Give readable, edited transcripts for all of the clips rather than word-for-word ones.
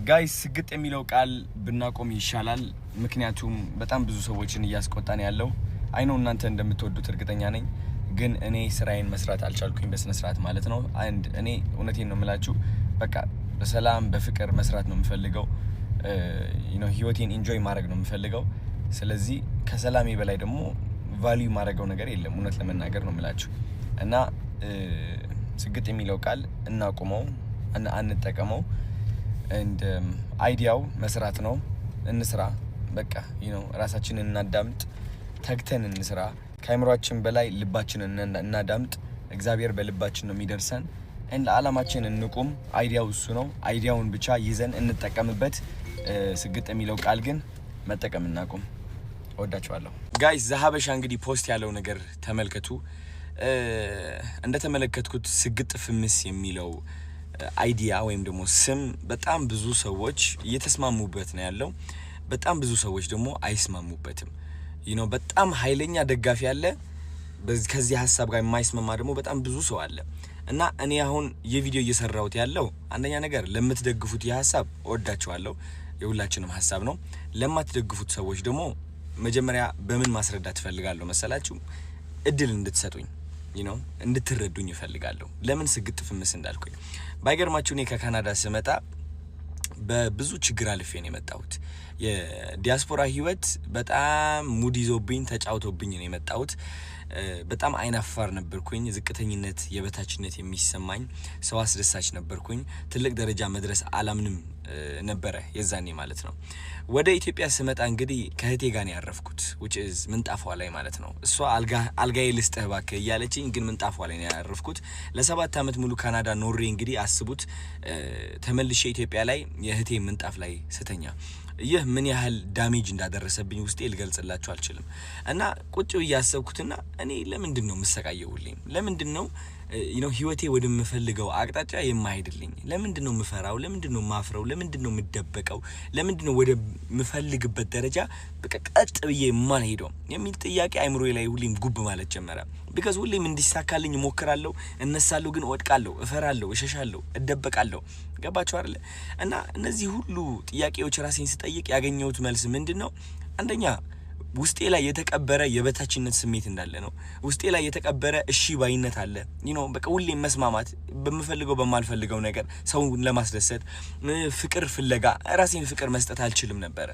ጋይስ ስግጥ የሚለው ቃል ብናቆም ይሻላል ምክንያቱም በጣም ብዙ ሰዎችን እያስቆጣን ያለው አይኖ እናንተ እንደምትወዱት እርግጠኛ ነኝ ግን እኔ ስራዬን መስራት አልቻልኩኝ በስነ ስርዓት ማለት ነው አንድ እኔ እውነቴን ነው የምላችሁ በቃ በሰላም በፍቅር መስራት ነው የምፈልገው ህይወቴን ኢንጆይ ማድረግ ነው የምፈልገው ስለዚህ ከሰላሜ በላይ ደግሞ ቫልዩ ማድረገው ነገር የለም እውነት ለመናገር ነው የምላችሁ እና ስግጥ የሚለው ቃል እናቆመው እና አንጠቀመው and አይዲያው መስራት ነው እንስራ በቃ ራሳችንን እናዳምጥ ተግተን እንስራ ከአይምሮአችን በላይ ልባችንን እናዳምጥ እግዚአብሔር በልባችን ነው የሚደርሰን and ዓላማችን እንቁም አይዲያው እሱ ነው አይዲያውን ብቻ ይዘን እንጠቀምበት ስግጥ የሚለው ቃል ግን መጠቀም እናቁም ወዳችኋለሁ ጋይስ ዘሀበሻ እንግዲህ ፖስት ያለው ነገር ተመልከቱ እንደተመለከትኩት ስግጥ ፍምስ የሚለው አይዲያ ወይም ደግሞ ስም በጣም ብዙ ሰዎች እየተስማሙበት ነው ያለው በጣም ብዙ ሰዎች ደግሞ አይስማሙበትም በጣም ኃይለኛ ደጋፊ ያለ ከዚህ ሐሳብ ጋር የማይስማማ ደግሞ በጣም ብዙ ሰው አለ እና እኔ አሁን የቪዲዮ እየሰራሁት ያለው አንደኛ ነገር ለምትደግፉት የሐሳብ ወዳችኋለሁ የሁላችንም ሐሳብ ነው ለማትደግፉት ሰዎች ደግሞ መጀመሪያ በምን ማስረዳት ፈልጋለሁ መሰላችሁ እድል እንድትሰጡኝ እንድትረዱኝ ፈልጋለሁ ለምን ስግጥ ፍምስ እንዳልኩኝ ባይገርማችሁ እኔ ከካናዳ ስመጣ በብዙ ችግር አልፌ ነው የመጣሁት የዲያስፖራ ህይወት በጣም ሙድ ይዞብኝ ተጫውቶብኝ ነው የመጣሁት በጣም አይናፋር ነበርኩኝ ዝቅተኝነት የበታችነት የሚሰማኝ ሰው አስደሳች ነበርኩኝ ትልቅ ደረጃ መድረስ አላምንም ነበረ የዛኔ ማለት ነው ወደ ኢትዮጵያ ስመጣ እንግዲህ ከህቴ ጋር ነው ያረፍኩት which is ምንጣፏ ላይ ማለት ነው እሷ አልጋዬ ልስጥህ ባከ እያለችኝ ግን ምንጣፏ ላይ ነው ያረፍኩት ለ7 አመት ሙሉ ካናዳ ኖሬ እንግዲህ አስቡት ተመልሼ ኢትዮጵያ ላይ የህቴ ምንጣፍ ላይ ስተኛ ይህ ምን ያህል ዳሜጅ እንዳደረሰብኝ ውስጤ ልገልጽላችሁ አልችልም እና ቁጭ ያሰብኩትና እኔ ለምንድን ነው መሰቃየውልኝ ለምንድን ነው ህይወቴ ወደምፈልገው አቅጣጫ የማይሄድልኝ ለምንድን ነው ምፈራው ለምንድን ነው ማፍረው ለምንድን ነው ምደበቀው ለምንድን ነው ወደ ምፈልግበት ደረጃ በቀጥ ብዬ ማልሄደው የሚል ጥያቄ አይምሮዬ ላይ ሁሌም ጉብ ማለት ጀመረ because ሁሌም እንዲሳካልኝ ሞክራለሁ እነሳለሁ ግን ወድቃለሁ እፈራለሁ እሸሻለሁ እደበቃለሁ ገባችሁ አይደል እና እነዚህ ሁሉ ጥያቄዎች ራሴን ስጠይቅ ያገኘሁት መልስ ምንድነው አንደኛ ውስጤ ላይ የተቀበረ የበታችነት ስሜት እንዳለ ነው ውስጤ ላይ የተቀበረ እሺ ባይነት አለ በቃ ሁሌም መስማማት በመፈልገው በማልፈልገው ነገር ሰውን ለማስደሰት ፍቅር ፍለጋ ራሴን ፍቅር መስጠት አልችልም ነበር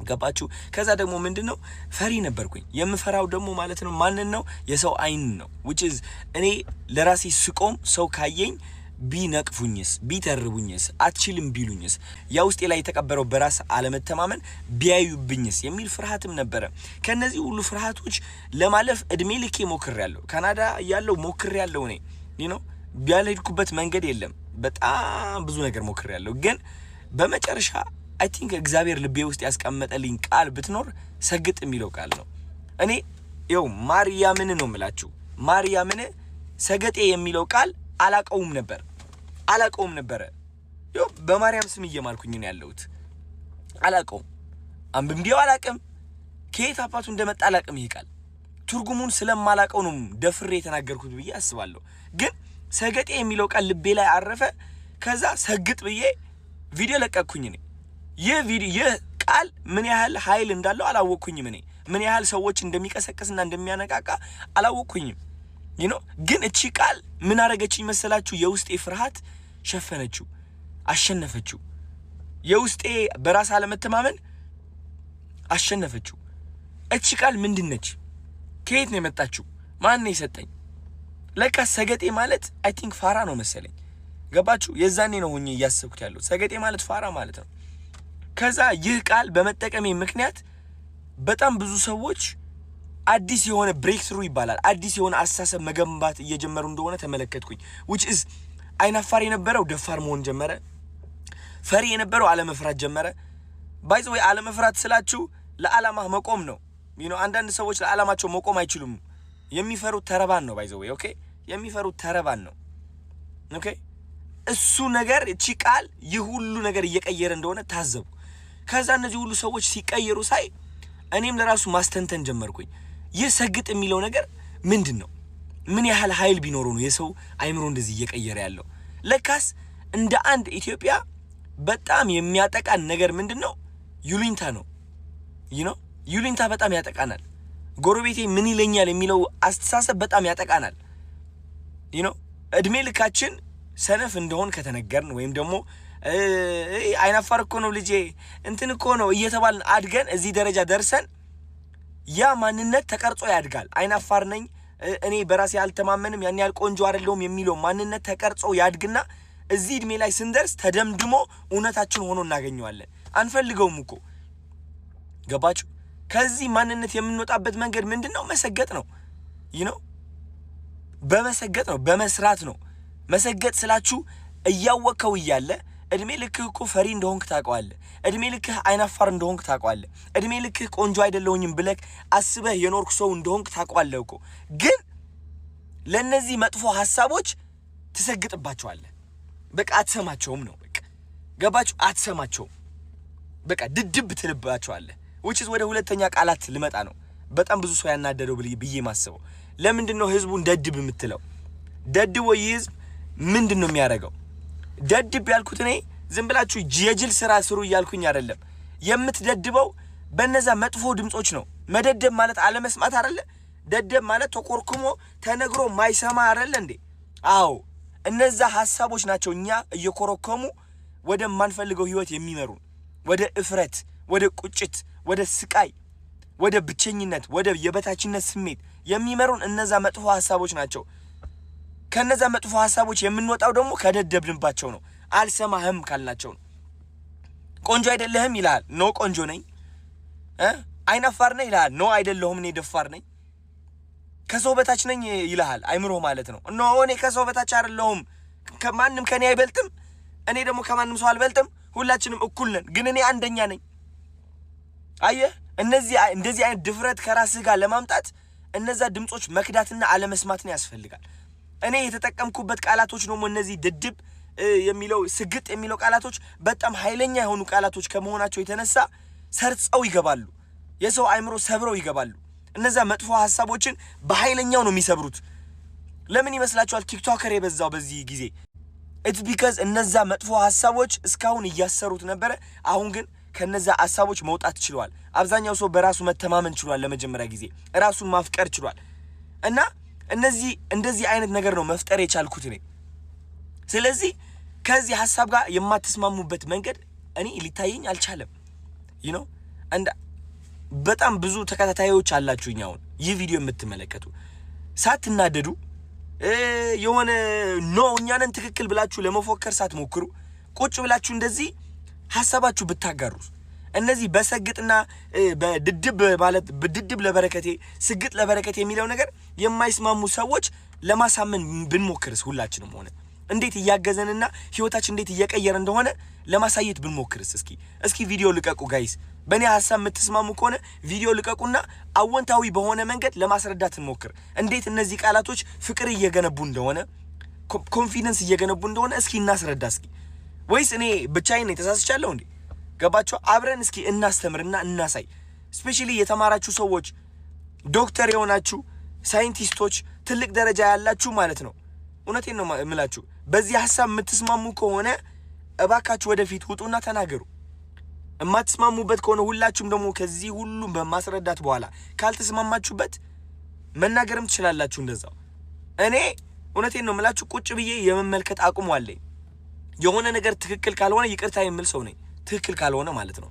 ገባችሁ ከዛ ደግሞ ምንድነው ፈሪ ነበርኩኝ የምፈራው ደግሞ ማለት ነው ማንን ነው የሰው አይን ነው which is እኔ ለራሴ ስቆም ሰው ካየኝ ቢነቅፉኝስ ቢተርቡኝስ አትችልም ቢሉኝስ ያ ውስጤ ላይ የተቀበረው በራስ አለመተማመን ቢያዩብኝስ የሚል ፍርሃትም ነበር ከነዚህ ሁሉ ፍርሃቶች ለማለፍ እድሜ ልኬ ሞክሬያለሁ ካናዳ ያለው ሞክሬያለሁ እኔ ቢያልሄድኩበት መንገድ የለም በጣም ብዙ ነገር ሞክሬያለሁ ግን በመጨረሻ I think እግዚአብሔር ልቤ ውስጥ ያስቀመጠልኝ ቃል ብትኖር ሰግጥ የሚለው ቃል ነው እኔ ማርያምን ነው የምላችሁ ማርያምን ሰገጤ የሚለው ቃል አላቀውም ነበር በማርያም ስም እየማልኩኝ ነው ያለሁት አላቀውም አንብቤው አላቀም ከየት አባቱ እንደመጣ አላቀም ይሄ ቃል ትርጉሙን ስለማላቀው ነው ደፍሬ የተናገርኩት ብዬ አስባለሁ ግን ሰገጤ የሚለው ቃል ልቤ ላይ አረፈ ከዛ ሰግጥ ብዬ ቪዲዮ ለቀቅኩኝ እኔ ይህ ቃል ምን ያህል ኃይል እንዳለው አላወቅኩኝም እኔ ምን ያህል ሰዎች እንደሚቀሰቅስና እንደሚያነቃቃ አላወቅኩኝም ግን እቺ ቃል ምን አረገችኝ መሰላችሁ የውስጤ ፍርሃት ሸፈነችው አሸነፈችው የውስጤ በራስ አለመተማመን አሸነፈችው እቺ ቃል ምንድነች ከየት ነው የመጣችው ማን ነው የሰጠኝ ለካ ሰገጤ ማለት I think ፋራ ነው መሰለኝ ገባችሁ የዛኔ ነው ሆኜ ያሰብኩት ያለው ሰገጤ ማለት ፋራ ማለት ነው ከዛ ይህ ቃል በመጠቀሜ ምክንያት በጣም ብዙ ሰዎች አዲስ የሆነ ብሬክ ስሩ ይባላል አዲስ የሆነ አስተሳሰብ መገንባት እየጀመሩ እንደሆነ ተመለከትኩኝ which is አይናፋር የነበረው ደፋር መሆን ጀመረ ፈሪ የነበረው አለመፍራት ጀመረ by the way አለመፍራት ስላችሁ ለዓላማ መቆም ነው አንዳንድ ሰዎች ለዓላማቸው መቆም አይችሉም የሚፈሩት ተረባን ነው by the way okay የሚፈሩት ተረባን ነው okay እሱ ነገር እቺ ቃል ይሁሉ ነገር እየቀየረ እንደሆነ ታዘቡ ከዛ እነዚህ ሁሉ ሰዎች ሲቀየሩ ሳይ እኔም ለራሱ ማስተንተን ጀመርኩኝ የሰግጥ የሚለው ነገር ምንድነው ምን ያህል ኃይል ቢኖረው ነው የሰው አይምሮ እንደዚህ እየቀየረ ያለው ለካስ እንደ አንድ ኢትዮጵያ በጣም የሚያጠቃን ነገር ምንድነው? ዩሊንታ ነው። ዩሊንታ በጣም ያጠቃናል። ጎረቤቴ ምን ይለኛል የሚለው አስተሳሰብ በጣም ያጠቃናል። እድሜ ልካችን ሰነፍ እንደሆን ከተነገርን ወይም ደግሞ አይናፋር እኮ ነው ልጄ እንትን እኮ ነው እየተባልን አድገን እዚህ ደረጃ ደርሰን ያ ማንነት ተቀርጾ ያድጋል። አይናፋር ነኝ እኔ በራሴ አልተማመንም ያን ያህል ቆንጆ አይደለሁም የሚለው ማንነት ተቀርጾ ያድግና እዚህ እድሜ ላይ ስንደርስ ተደምድሞ እውነታችን ሆኖ እናገኘዋለን። አንፈልገውም እኮ ገባችሁ? ከዚህ ማንነት የምንወጣበት መንገድ ምንድነው? መሰገጥ ነው። በመሰገጥ ነው፣ በመስራት ነው። መሰገጥ ስላችሁ እያወቀው እያለ እድሜ ልክህ እኮ ፈሪ እንደሆንክ ታውቀዋለህ። እድሜ ልክህ አይናፋር እንደሆንክ ታውቀዋለህ። እድሜ ልክህ ቆንጆ አይደለሁኝም ብለህ አስበህ የኖርክ ሰው እንደሆንክ ታውቀዋለህ እኮ። ግን ለነዚህ መጥፎ ሐሳቦች ትሰግጥባቸዋለህ። በቃ አትሰማቸውም ነው። በቃ ገባችሁ? አትሰማቸውም። በቃ ድድብ ትልባቸዋለህ። which is ወደ ሁለተኛ ቃላት ልመጣ ነው። በጣም ብዙ ሰው ያናደደው ብዬ ማስበው ለምንድነው ህዝቡን ደድብ የምትለው? ደድብ ወይ ህዝብ ምንድነው የሚያደርገው? ደድብ ያልኩት እኔ ዝም ብላችሁ የጅል ስራ ስሩ እያልኩኝ አይደለም። የምትደድበው በእነዛ መጥፎ ድምጾች ነው። መደደብ ማለት አለመስማት አይደለ? ደደብ ማለት ተቆርኩሞ ተነግሮ ማይሰማ አይደለ እንዴ? አዎ እነዛ ሐሳቦች ናቸው እኛ እየኮረኮሙ ወደ ማንፈልገው ህይወት የሚመሩን፣ ወደ እፍረት፣ ወደ ቁጭት፣ ወደ ስቃይ፣ ወደ ብቸኝነት፣ ወደ የበታችነት ስሜት የሚመሩን እነዛ መጥፎ ሐሳቦች ናቸው። ከነዛ መጥፎ ሐሳቦች የምንወጣው ደግሞ ከደደብንባቸው ነው። አልሰማህም ካልናቸው ነው። ቆንጆ አይደለህም ይላል። ኖ ቆንጆ ነኝ። አይናፋር ነኝ ይላል። ኖ አይደለሁም እኔ ደፋር ነኝ። ከሰው በታች ነኝ ይላል አይምሮ ማለት ነው። ኖ እኔ ከሰው በታች አይደለሁም፣ ከማንም ከኔ አይበልጥም፣ እኔ ደግሞ ከማንም ሰው አልበልጥም፣ ሁላችንም እኩል ነን፣ ግን እኔ አንደኛ ነኝ። አየህ እንደዚህ አይነት ድፍረት ከራስህ ጋር ለማምጣት እነዛ ድምጾች መክዳትና አለመስማትን ያስፈልጋል። እኔ የተጠቀምኩበት ቃላቶች ነው እነዚህ ድድብ የሚለው ስግጥ የሚለው ቃላቶች በጣም ኃይለኛ የሆኑ ቃላቶች ከመሆናቸው የተነሳ ሰርጸው ይገባሉ። የሰው አይምሮ ሰብረው ይገባሉ። እነዛ መጥፎ ሐሳቦችን በኃይለኛው ነው የሚሰብሩት። ለምን ይመስላችኋል ቲክቶከር የበዛው በዚህ ጊዜ? it's because እነዛ መጥፎ ሐሳቦች እስካሁን እያሰሩት ነበር። አሁን ግን ከነዛ ሐሳቦች መውጣት ችሏል። አብዛኛው ሰው በራሱ መተማመን ችሏል። ለመጀመሪያ ጊዜ ራሱን ማፍቀር ችሏል። እና እንደዚህ አይነት ነገር ነው መፍጠር የቻልኩት እኔ። ስለዚህ ከዚህ ሐሳብ ጋር የማትስማሙበት መንገድ እኔ ሊታየኝ አልቻለም። በጣም ብዙ ተከታታዮች አላችሁኝ አሁን ይህ ቪዲዮ የምትመለከቱ ሳትናደዱ የሆነ እኛንን ትክክል ብላችሁ ለመፎከር ሳትሞክሩ ቁጭ ብላችሁ እንደዚህ ሐሳባችሁ ብታጋሩ እነዚህ በሰግጥና በድድብ ማለት በድድብ ለበረከቴ ስግጥ ለበረከቴ የሚለው ነገር የማይስማሙ ሰዎች ለማሳመን ብንሞክርስ ሁላችንም ሆነ እንዴት ያያገዘንና ህይወታችን እንዴት እየቀየረ እንደሆነ ለማሳየት ብንሞክርስ? እስኪ ቪዲዮ ልቀቁ ጋይስ። በእኔ ሐሳብ የምትስማሙ ከሆነ ቪዲዮ ልቀቁና አወንታዊ በሆነ መንገድ ለማስረዳት እንሞክር። እንዴት እነዚህ ቃላቶች ፍቅር እየገነቡ እንደሆነ ኮንፊደንስ እየገነቡ እንደሆነ እስኪ እናስረዳ። ወይስ እኔ ብቻዬን ተሳስቻለሁ እንዴ? ገባችሁ? አብረን እስኪ እናስተምርና እናሳይ። ስፔሻሊ የተማራችሁ ሰዎች፣ ዶክተር የሆናችሁ ሳይንቲስቶች፣ ትልቅ ደረጃ ያላችሁ ማለት ነው። እውነቴን ነው የምላችሁ። በዚህ ሐሳብ የምትስማሙ ከሆነ እባካችሁ ወደፊት ውጡና ተናገሩ። የማትስማሙበት ከሆነ ሁላችሁም ደግሞ ከዚህ ሁሉ በማስረዳት በኋላ ካልተስማማችሁበት መናገርም ትችላላችሁ እንደዛው። እኔ እውነቴን ነው የምላችሁ ቁጭ ብዬ የመመልከት አቁም አለኝ። የሆነ ነገር ትክክል ካልሆነ ይቅርታ የምል ሰው ነኝ። ትክክል ካልሆነ ማለት ነው።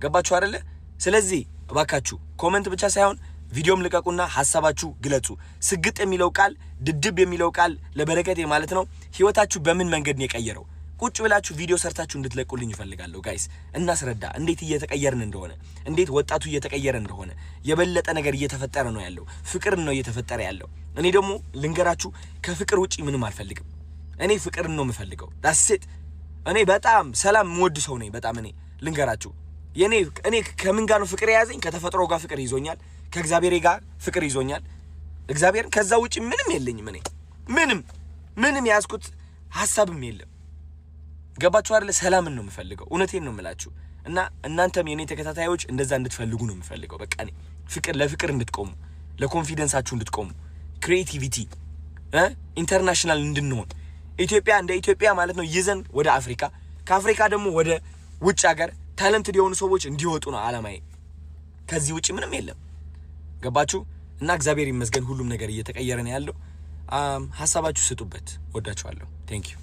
ገባችሁ አይደለ? ስለዚህ እባካችሁ ኮሜንት ብቻ ሳይሆን ቪዲዮም ልቀቁና ሐሳባችሁ ግለጹ። ስግጥ የሚለው ቃል ድድብ የሚለው ቃል ለበረከቴ ማለት ነው ህይወታችሁ በምን መንገድ ነው የቀየረው? ቁጭ ብላችሁ ቪዲዮ ሰርታችሁ እንድትለቁልኝ ይፈልጋለሁ ጋይስ። እናስረዳ እንዴት እየተቀየርን እንደሆነ፣ እንዴት ወጣቱ እየተቀየረ እንደሆነ። የበለጠ ነገር እየተፈጠረ ነው ያለው። ፍቅር ነው እየተፈጠረ ያለው። እኔ ደግሞ ልንገራችሁ ከፍቅር ውጪ ምንም አልፈልግም። እኔ ፍቅር ነው የምፈልገው። ዳስት እኔ በጣም ሰላም የምወድ ሰው ነኝ። በጣም እኔ ልንገራችሁ እኔ ከምን ጋር ነው ፍቅር የያዘኝ? ከተፈጥሮ ጋር ፍቅር ይዞኛል። ከእግዚአብሔር ጋር ፍቅር ይዞኛል። እግዚአብሔር ከዛ ውጪ ምንም የለኝም። እኔ ምንም ያዝኩት ሐሳብም የለም። ገባችሁ አይደል? ሰላምን ነው የምፈልገው። እውነቴን ነው የምላችሁ። እና እናንተም የኔ ተከታታዮች እንደዛ እንድትፈልጉ ነው የምፈልገው። በቃ እኔ ለፍቅር እንድትቆሙ፣ ለኮንፊደንሳችሁ እንድትቆሙ፣ ክሬቲቪቲ ኢንተርናሽናል እንድንሆን ኢትዮጵያ እንደ ኢትዮጵያ ማለት ነው ይዘን ወደ አፍሪካ፣ ከአፍሪካ ደግሞ ወደ ውጭ ሀገር ታለንትድ የሆኑ ሰዎች እንዲወጡ ነው አላማዬ። ከዚህ ውጪ ምንም የለም። ገባችሁ? እና እግዚአብሔር ይመስገን ሁሉም ነገር እየተቀየረ ነው ያለው። ሐሳባችሁ ስጡበት። ወዳችኋለሁ። ቴንክ ዩ